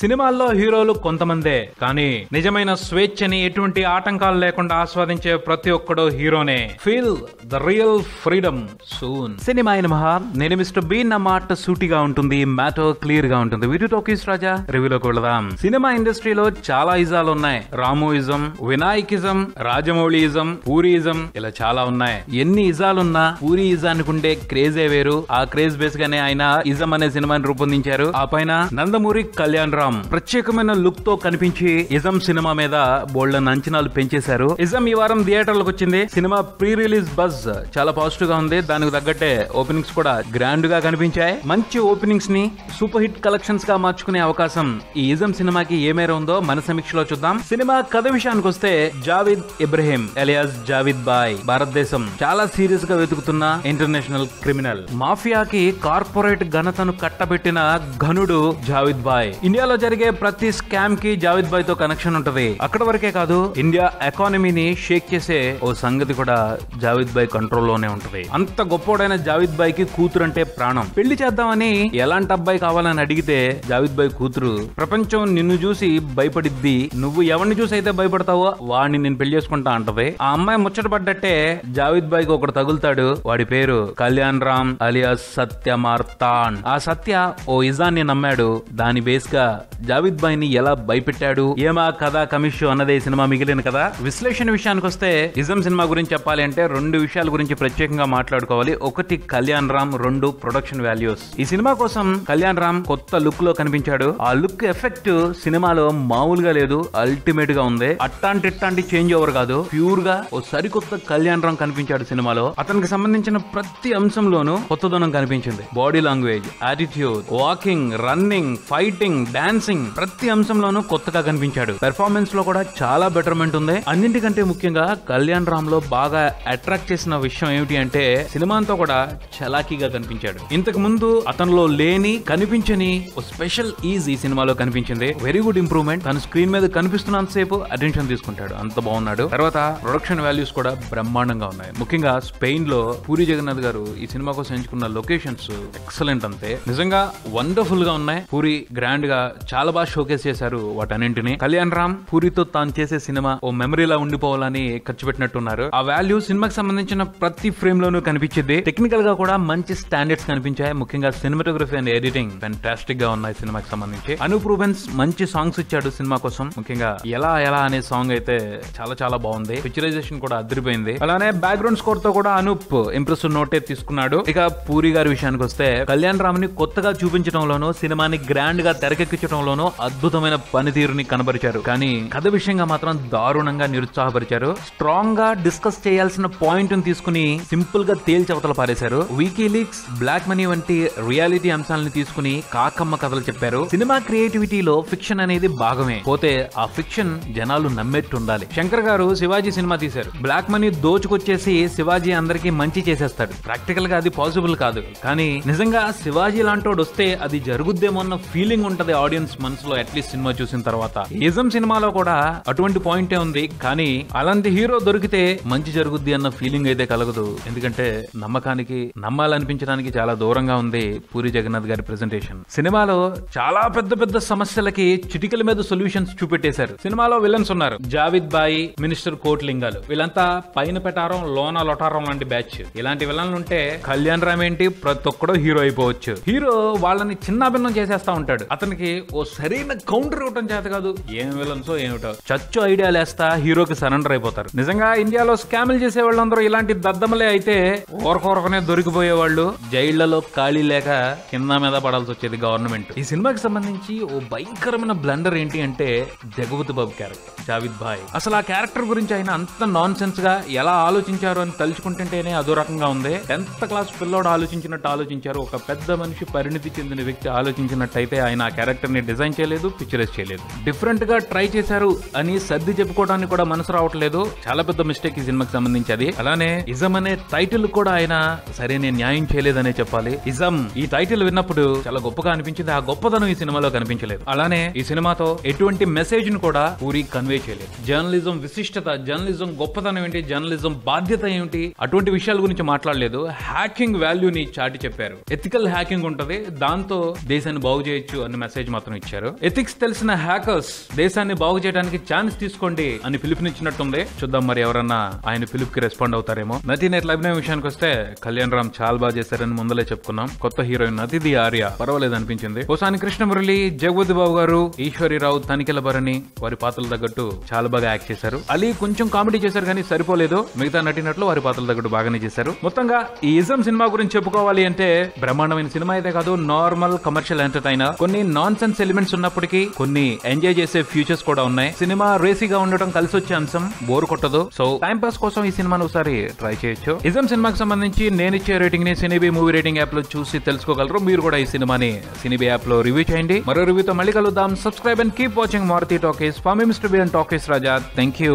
సినిమాల్లో హీరోలు కొంతమందే, కానీ నిజమైన స్వేచ్ఛని ఎటువంటి ఆటంకాలు లేకుండా ఆస్వాదించే ప్రతి ఒక్కడు హీరోనే. Feel the real freedom soon. Cinema మహా నేను మిస్టర్ బీన్ నా మాట సూటిగా ఉంటుంది, మ్యాటర్ క్లియర్ గా ఉంటుంది. వీడియో టాకీస్ రాజా రివ్యూలోకి వెళదాం. సినిమా ఇండస్ట్రీలో చాలా ఇజాలు ఉన్నాయి. రామోయిజం, వినాయకిజం, రాజమౌళియిజం, పూరియిజం, ఇలా చాలా ఉన్నాయి. ఎన్ని ఇజాలున్నా పూరి ఇజానికి ఉండే క్రేజే వేరు. ఆ క్రేజ్ బేస్ గానే ఆయన ఇజం అనే సినిమాని రూపొందించారు. ఆ పైన నందమూరి కళ్యాణ్ రామ్ ప్రత్యేకమైన లుక్ తో కనిపించి ఇజం సినిమా మీద బోల్డన్ అంచనాలు పెంచేశారు. ఇజం ఈ వారం థియేటర్లకు వచ్చింది. సినిమా ప్రీ రిలీజ్ బజ్ చాలా పాజిటివ్ గా ఉంది. దానికి తగ్గట్టే ఓపెనింగ్స్ కూడా గ్రాండ్ గా కనిపించాయి. మంచి ఓపెనింగ్స్ ని సూపర్ హిట్ కలెక్షన్స్ గా మార్చుకునే అవకాశం ఈ ఇజం సినిమాకి ఏ మేర ఉందో మన సమీక్షలో చూద్దాం. సినిమా కథ విషయానికి వస్తే జావేద్ ఇబ్రహీం ఎలియాస్ జావేద్ బాయ్ భారతదేశం చాలా సీరియస్ గా వెతుకుతున్న ఇంటర్నేషనల్ క్రిమినల్. మాఫియాకి కార్పొరేట్ ఘనతను కట్టబెట్టిన ఘనుడు జావేద్ బాయ్. ఇండియాలో జరిగే ప్రతి స్కామ్ కి జావేద్ బాయ్ తో కనెక్షన్ ఉంటది. అక్కడ వరకే కాదు, ఇండియా ఎకానమీని షేక్ చేసే ఓ సంగతి కూడా జావేద్ బాయ్ కంట్రోల్ లోనే ఉంటది. అంత గొప్పోడైన జావేద్ బాయ్ కి కూతురు అంటే ప్రాణం. పెళ్లి చేద్దామని ఎలాంటి అబ్బాయి కావాలని అడిగితే జావేద్ బాయ్ కూతురు ప్రపంచం నిన్ను చూసి భయపడిద్ది, నువ్వు ఎవరిని చూసి అయితే భయపడతావో వాడిని నేను పెళ్లి చేసుకుంటా అంటది. ఆ అమ్మాయి ముచ్చట పడ్డట్టే జావేద్ బాయ్ కి ఒకడు తగులుతాడు. వాడి పేరు కళ్యాణ్ రామ్ అలియాస్ సత్య మార్తాండ్. ఆ సత్య ఓ ఇజాన్ని నమ్మాడు. దాని బేస్ గా జావేద్ బాయ్ ని ఎలా భయపెట్టాడు, ఏమా కథ కమిషో అన్నదే సినిమా మిగిలిన కదా. విశ్లేషణ విషయానికి వస్తే ఇజం సినిమా గురించి చెప్పాలి అంటే రెండు విషయాల గురించి ప్రత్యేకంగా మాట్లాడుకోవాలి. ఒకటి కళ్యాణ్ రామ్, రెండు ప్రొడక్షన్ వాల్యూస్. ఈ సినిమా కోసం కళ్యాణ్ రామ్ కొత్త లుక్ లో కనిపించాడు. ఆ లుక్ ఎఫెక్ట్ సినిమాలో మామూలుగా లేదు, అల్టిమేట్ గా ఉంది. అట్టాంటి చేంజ్ ఓవర్ కాదు, ప్యూర్ గా ఓ సరికొత్త కళ్యాణ్ రామ్ కనిపించాడు సినిమాలో. అతనికి సంబంధించిన ప్రతి అంశంలోనూ కొత్తదనం కనిపించింది. Body language, attitude, walking, running, fighting, dancing, ప్రతి అంశంలోనూ కొత్తగా కనిపించాడు. పెర్ఫార్మెన్స్ లో కూడా చాలా బెటర్మెంట్ ఉంది. అన్నింటికంటే ముఖ్యంగా కళ్యాణ్ రామ్ లో బాగా అట్రాక్ట్ చేసిన విషయం ఏమిటి అంటే సినిమా అంతా కూడా చలాకీగా కనిపించాడు. ఇంతకు ముందు అతనిలో లేని కనిపించని ఓ స్పెషల్ ఈజ్ ఈ సినిమాలో కనిపించింది. Very good improvement. తన స్క్రీన్ మీద కనిపిస్తున్నంత సేపు అటెన్షన్ తీసుకుంటాడు, అంత బాగున్నాడు. తర్వాత ప్రొడక్షన్ వాల్యూస్ కూడా బ్రహ్మాండంగా ఉన్నాయి. ముఖ్యంగా స్పెయిన్ లో పూరి జగన్నాథ్ గారు ఈ సినిమా కోసం ఎంచుకున్న లొకేషన్స్ ఎక్సలెంట్. అంతే నిజంగా వండర్ఫుల్ గా ఉన్నాయి. పూరి గ్రాండ్ గా చాలా బాగా షోకేస్ చేశారు వాటన్నింటినీ. కళ్యాణ్ రామ్ పూరితో తాను చేసే సినిమా ఓ మెమరీలా ఉండిపోవాలని ఖర్చు పెట్టినట్టున్నారు. ఆ వాల్యూ సినిమాకి సంబంధించిన ప్రతి ఫ్రేమ్ లోనూ కనిపించింది. టెక్నికల్ గా కూడా మంచి స్టాండర్డ్స్ కనిపించాయి. ముఖ్యంగా సినిమాటోగ్రఫీ అండ్ ఎడిటింగ్ ఫెంటాస్టిక్ గా ఉన్నాయి సినిమాకి సంబంధించి. అనూప్ రూబెన్స్ మంచి సాంగ్స్ ఇచ్చాడు సినిమా కోసం. ముఖ్యంగా ఎలా ఎలా అనే సాంగ్ అయితే చాలా చాలా బాగుంది. పిక్చరైజేషన్ కూడా అదిరిపోయింది. అలానే బ్యాక్గ్రౌండ్ స్కోర్ తో కూడా అనూప్ ఇంప్రెసివ్ నోటే తీసుకున్నాడు. ఇక పూరి గారి విషయానికి వస్తే కళ్యాణ్ రామ్ ని కొత్తగా చూపించడంలోనూ సినిమాని గ్రాండ్ గా తెరకెక్కించడంలోనూ అద్భుతమైన పనితీరుని కనబరిచారు. కానీ కథ విషయంగా మాత్రం దారుణంగా నిరుత్సాహపరిచారు. స్ట్రాంగ్ గా డిస్కస్ చేయాల్సిన పాయింట్ ని తీసుకుని సింపుల్ గా తేల్చవతల పారేశారు. వికీలీక్స్, బ్లాక్ మనీ వంటి రియాలిటీ అంశాలను తీసుకుని కాకమ్మ కథలు చెప్పారు. సినిమా క్రియేటివిటీలో ఫిక్షన్ అనేది భాగమే, పోతే ఆ ఫిక్షన్ జనాలు నమ్మేట్టు ఉండాలి. శంకర్ గారు శివాజీ సినిమా తీశారు. బ్లాక్ మనీ దోచుకొచ్చేసి శివాజీ అందరికీ మంచి చేసేస్తాడు. ప్రాక్టికల్ గా అది పాసిబుల్ కాదు. కానీ నిజంగా శివాజీ లాంటోడు వస్తే అది జరుగుద్దేమో అన్న ఫీలింగ్ ఉంటది ఆడియన్స్ మనసులో అట్లీస్ట్ సినిమా చూసిన తర్వాత. ఇజం సినిమాలో కూడా అటువంటి పాయింటే ఉంది. కానీ అలాంటి హీరో దొరికితే మంచి జరుగుద్ది అన్న ఫీలింగ్ అయితే కలగదు. ఎందుకంటే నమ్మకానికి, నమ్మాలనిపించడానికి చాలా దూరంగా ఉంది పూరి జగన్నాథ్ గారి ప్రెజెంటేషన్. సినిమాలో చాలా పెద్ద పెద్ద సమస్యలకి చిటికల మీద సొల్యూషన్స్ చూపెట్టేశారు. సినిమాలో విలన్స్ ఉన్నారు. జావేద్ బాయ్, మినిస్టర్ కోట్లింగాలు, వీళ్ళంతా పైన పెటారం లోన లొటారం లాంటి బ్యాచ్. ఇలాంటి విలన్లు ఉంటే కళ్యాణ్ రామ్ ఏంటి ప్రతి ఒక్కడో హీరో అయిపోవచ్చు. హీరో వాళ్ళని చిన్నాభిన్నం చేసేస్తా ఉంటాడు. అతనికి ఓ సరైన కౌంటర్ ఇవ్వటం చేత కాదు. ఏం విలన్సో ఏమిటో చచ్చు ఐడియా లేస్తా హీరోకి సరెండర్ అయిపోతారు. నిజంగా ఇండియాలో స్కామ్లు చేసే వాళ్ళందరూ ఇలాంటి దద్దమలే అయితే ఓరకొరకనే దొరికిపోయేవాళ్ళు. జైళ్లలో ఖాళీ లేక కింద మీద పడాల్సి వచ్చేది గవర్నమెంట్. ఈ సినిమాకి సంబంధించి ఓ భయంకరమైన బ్లండర్ ఏంటి అంటే జగపతి బాబు క్యారెక్టర్ జావేద్ బాయ్. అసలు ఆ క్యారెక్టర్ గురించి ఆయన అంత నాన్ సెన్స్ గా ఎలా ఆలోచించారు అని తలుచుకుంటుంటేనే అదో రకంగా ఉంది. 10th క్లాస్ పిల్లోడు ఆలోచించినట్టు ఆలోచించారు. ఒక పెద్ద మనిషి, పరిణితి చెందిన వ్యక్తి ఆలోచించినట్టయితే ఆయన ఆ క్యారెక్టర్ ని డిజైన్ చేయలేదు, పిక్చరైజ్ చేయలేదు. డిఫరెంట్ గా ట్రై చేశారు అని సర్ది చెప్పుకోవడానికి కూడా మనసు రావట్లేదు. చాలా పెద్ద మిస్టేక్ ఈ సినిమాకి సంబంధించి అది. అలానే ఇజం అనే టైటిల్ కూడా ఆయన సరైన న్యాయం చేయలేదనే చెప్పాలి. ఇజం ఈ టైటిల్ విన్నప్పుడు చాలా గొప్పగా అనిపించింది. ఆ గొప్పదనం ఈ సినిమాలో కనిపించలేదు. అలానే ఈ సినిమాతో ఎటువంటి మెసేజ్ ను కూడా పూరి కన్వే కన్వే చేయలేదు. జర్నలిజం విశిష్టత, జర్నలిజం గొప్పతనం ఏంటి, జర్నలిజం బాధ్యత ఏమిటి, అటువంటి విషయాల గురించి మాట్లాడలేదు. హ్యాకింగ్ వాల్యూని చాటి చెప్పారు. ఎథికల్ హ్యాకింగ్ ఉంటది, దాంతో దేశాన్ని బాగు చేయొచ్చు అన్న మెసేజ్ మాత్రం ఇచ్చారు. ఎథిక్స్ తెలిసిన హ్యాకర్స్ దేశాన్ని బాగు చేయడానికి ఛాన్స్ తీసుకోండి అని పిలుపునిచ్చినట్టుంది. చూద్దాం మరి ఎవరన్నా ఆయన పిలుపుకి రెస్పాండ్ అవుతారేమో. నటీనటుల అభినయం విషయానికి వస్తే కళ్యాణ్ రామ్ చాలా బాగా చేశారని ముందలే చెప్పుకున్నాం. కొత్త హీరోయిన్ అతిథి ఆర్య పర్వాలేదు అనిపించింది. పోసాని కృష్ణమురళి, జగపతి బాబు గారు, ఈశ్వరీరావు, తనికెల భరణి వారి పాత్రలు తగ్గట్టు చాలా బాగా యాక్ట్ చేశారు. అలీ కొంచెం కామెడీ చేశారు కానీ సరిపోలేదు. మిగతా నటీనటులు వారి పాత్రలు తగ్గట్టు బాగానే చేశారు. మొత్తంగా ఈ ఇజం సినిమా గురించి చెప్పుకోవాలి అంటే బ్రహ్మాండమైన సినిమా అయితే కాదు, నార్మల్ కమర్షియల్ ఎంటర్టైనర్. కొన్ని నాన్ సెన్స్ ఎలిమెంట్స్ ఉన్నప్పటికీ కొన్ని ఎంజాయ్ చేసే ఫ్యూచర్స్ కూడా ఉన్నాయి. సినిమా రేసీగా ఉండటం కలిసి వచ్చే అంశం, బోర్ కొట్టదు. సో టైం పాస్ కోసం ఈ సినిమాను ఒకసారి ట్రై చేయొచ్చు. ఇజం సినిమాకి సంబంధించి నేను ఇచ్చే రేటింగ్ ని సినీబీ మూవీ రేటింగ్ యాప్ లో చూసి తెలుసుకోగలరు. మీరు కూడా ఈ సినిమాని సినీబీ యాప్ లో రివ్యూ చేయండి. మరో రివ్యూతో మళ్ళీ కలుద్దాం. Subscribe and keep watching Maruti talkies. For me mister B and talkies Raja. Thank you.